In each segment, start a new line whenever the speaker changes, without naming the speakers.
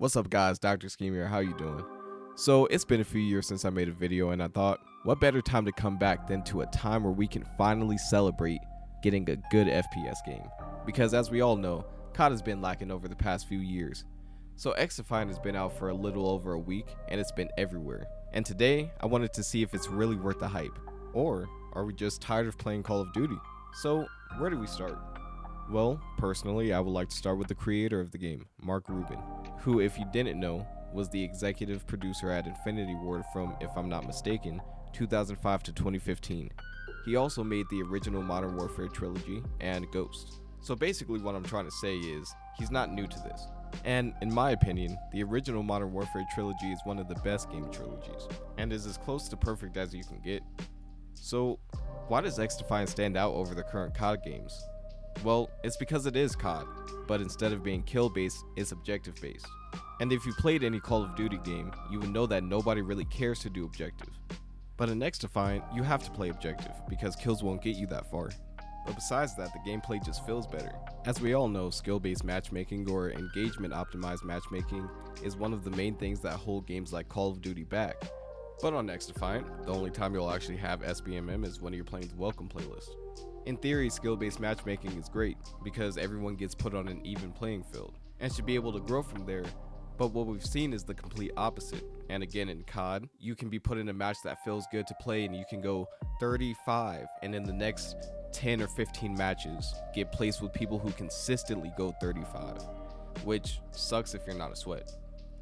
What's up guys, Dr. Scheme here, how you doing? So it's been a few years since I made a video and I thought, what better time to come back than to a time where we can finally celebrate getting a good FPS game. Because as we all know, COD has been lacking over the past few years. So XDefiant has been out for a little over a week and it's been everywhere. And today, I wanted to see if it's really worth the hype. Or are we just tired of playing Call of Duty? So where do we start? Well, personally, I would like to start with the creator of the game, Mark Rubin, who, if you didn't know, was the executive producer at Infinity Ward from, if I'm not mistaken, 2005 to 2015. He also made the original Modern Warfare trilogy and Ghost. So basically what I'm trying to say is, he's not new to this. And in my opinion, the original Modern Warfare trilogy is one of the best game trilogies, and is as close to perfect as you can get. So why does XDefiant stand out over the current COD games? Well, it's because it is COD, but instead of being kill-based, it's objective-based. And if you played any Call of Duty game, you would know that nobody really cares to do objective. But in XDefiant, you have to play objective, because kills won't get you that far. But besides that, the gameplay just feels better. As we all know, skill-based matchmaking or engagement-optimized matchmaking is one of the main things that hold games like Call of Duty back. But on XDefiant, the only time you'll actually have SBMM is when you're playing the Welcome playlist. In theory, skill-based matchmaking is great, because everyone gets put on an even playing field, and should be able to grow from there, but what we've seen is the complete opposite. And again, in COD, you can be put in a match that feels good to play and you can go 35, and in the next 10 or 15 matches, get placed with people who consistently go 35, which sucks if you're not a sweat.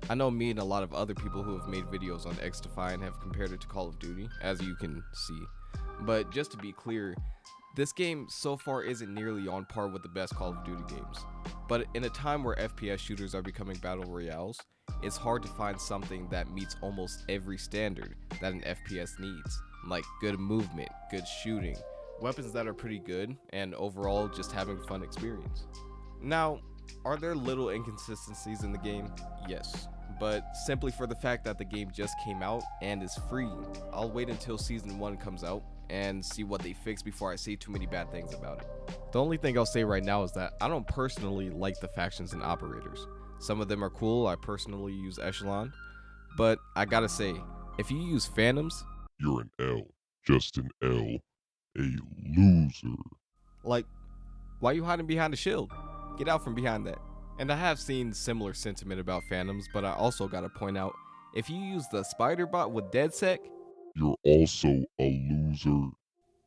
I know me and a lot of other people who have made videos on XDefiant have compared it to Call of Duty, as you can see, but just to be clear, this game so far isn't nearly on par with the best Call of Duty games, but in a time where FPS shooters are becoming battle royales, it's hard to find something that meets almost every standard that an FPS needs, like good movement, good shooting, weapons that are pretty good, and overall just having a fun experience. Now, are there little inconsistencies in the game? Yes, but simply for the fact that the game just came out and is free, I'll wait until Season 1 comes out and see what they fix before I say too many bad things about it. The only thing I'll say right now is that I don't personally like the factions and operators. Some of them are cool, I personally use Echelon, but I gotta say, if you use Phantoms,
You're an L. Just an L. A loser.
like, why you hiding behind a shield? Get out from behind that. And I have seen similar sentiment about Phantoms, but I also gotta point out, if you use the Spider Bot with DedSec,
You're also a loser.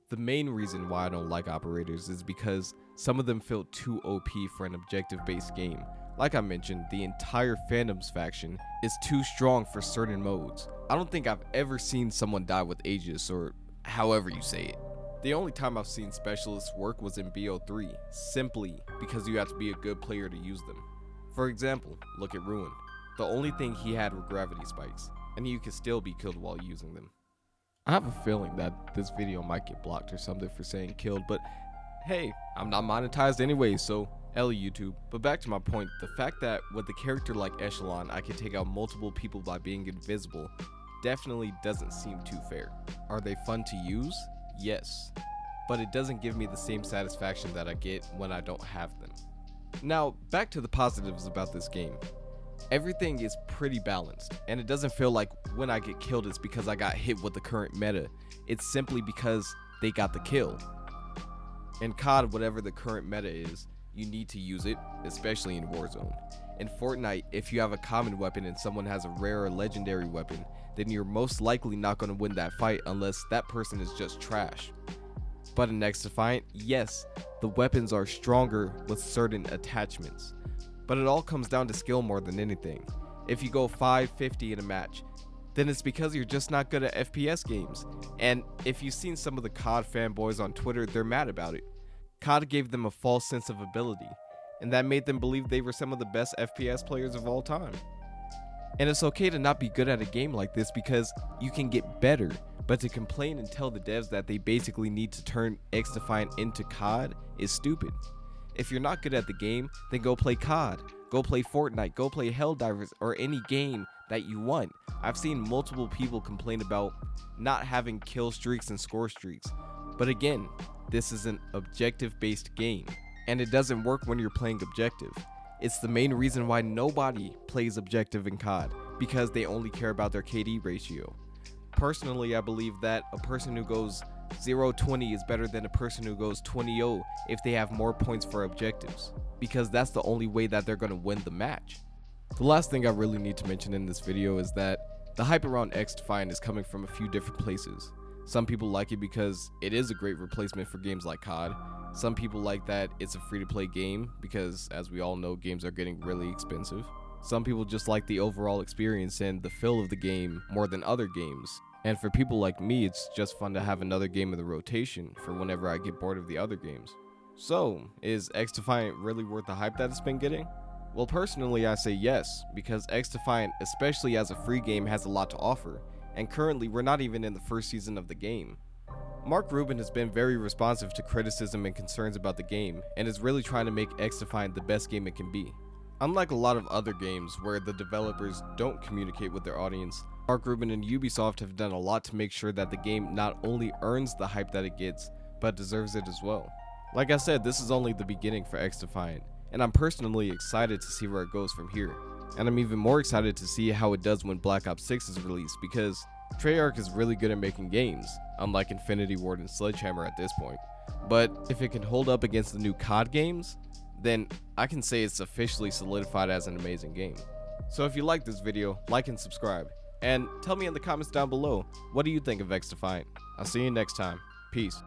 the main reason why I don't like operators is because some of them feel too OP for an objective-based game. Like I mentioned, the entire Phantoms faction is too strong for certain modes. I don't think I've ever seen someone die with Aegis, or however you say it. The only time I've seen specialists work was in BO3, simply because you have to be a good player to use them. For example, look at Ruin. The only thing he had were gravity spikes, and you could still be killed while using them. I have a feeling that this video might get blocked or something for saying killed, but hey, I'm not monetized anyway, so L YouTube. But back to my point, the fact that with a character like Echelon, I can take out multiple people by being invisible definitely doesn't seem too fair. Are they fun to use? Yes, but it doesn't give me the same satisfaction that I get when I don't have them. Now, back to the positives about this game. Everything is pretty balanced, and it doesn't feel like when I get killed it's because I got hit with the current meta. It's simply because they got the kill. In COD, whatever the current meta is, you need to use it, especially in Warzone. In Fortnite, if you have a common weapon and someone has a rare or legendary weapon, then you're most likely not going to win that fight unless that person is just trash. But in XDefiant, yes, the weapons are stronger with certain attachments. But it all comes down to skill more than anything. If you go 550 in a match, then it's because you're just not good at FPS games. And if you've seen some of the COD fanboys on Twitter, they're mad about it. COD gave them a false sense of ability, and that made them believe they were some of the best FPS players of all time. And it's okay to not be good at a game like this because you can get better, but to complain and tell the devs that they basically need to turn XDefiant into COD is stupid. If you're not good at the game, then go play COD, go play Fortnite, go play Helldivers, or any game that you want. I've seen multiple people complain about not having kill streaks and score streaks, but again, this is an objective-based game, and it doesn't work when you're playing objective. It's the main reason why nobody plays objective in COD, because they only care about their KD ratio. Personally, I believe that a person who goes 0-20 is better than a person who goes 20-0 if they have more points for objectives, because that's the only way that they're going to win the match. The last thing I really need to mention in this video is that the hype around XDefiant is coming from a few different places. Some people like it because it is a great replacement for games like COD. Some people like that it's a free-to-play game because, as we all know, games are getting really expensive. Some people just like the overall experience and the feel of the game more than other games. And for people like me, it's just fun to have another game in the rotation for whenever I get bored of the other games. So, is XDefiant really worth the hype that it's been getting? Well, personally, I say yes, because XDefiant, especially as a free game, has a lot to offer, and currently we're not even in the first season of the game. Mark Rubin has been very responsive to criticism and concerns about the game, and is really trying to make XDefiant the best game it can be. Unlike a lot of other games where the developers don't communicate with their audience, Mark Rubin and Ubisoft have done a lot to make sure that the game not only earns the hype that it gets, but deserves it as well. Like I said, this is only the beginning for XDefiant, and I'm personally excited to see where it goes from here. And I'm even more excited to see how it does when Black Ops 6 is released, because Treyarch is really good at making games, unlike Infinity Ward and Sledgehammer at this point. But if it can hold up against the new COD games, then I can say it's officially solidified as an amazing game. So if you like this video, like and subscribe, and tell me in the comments down below, what do you think of XDefiant? I'll see you next time. Peace.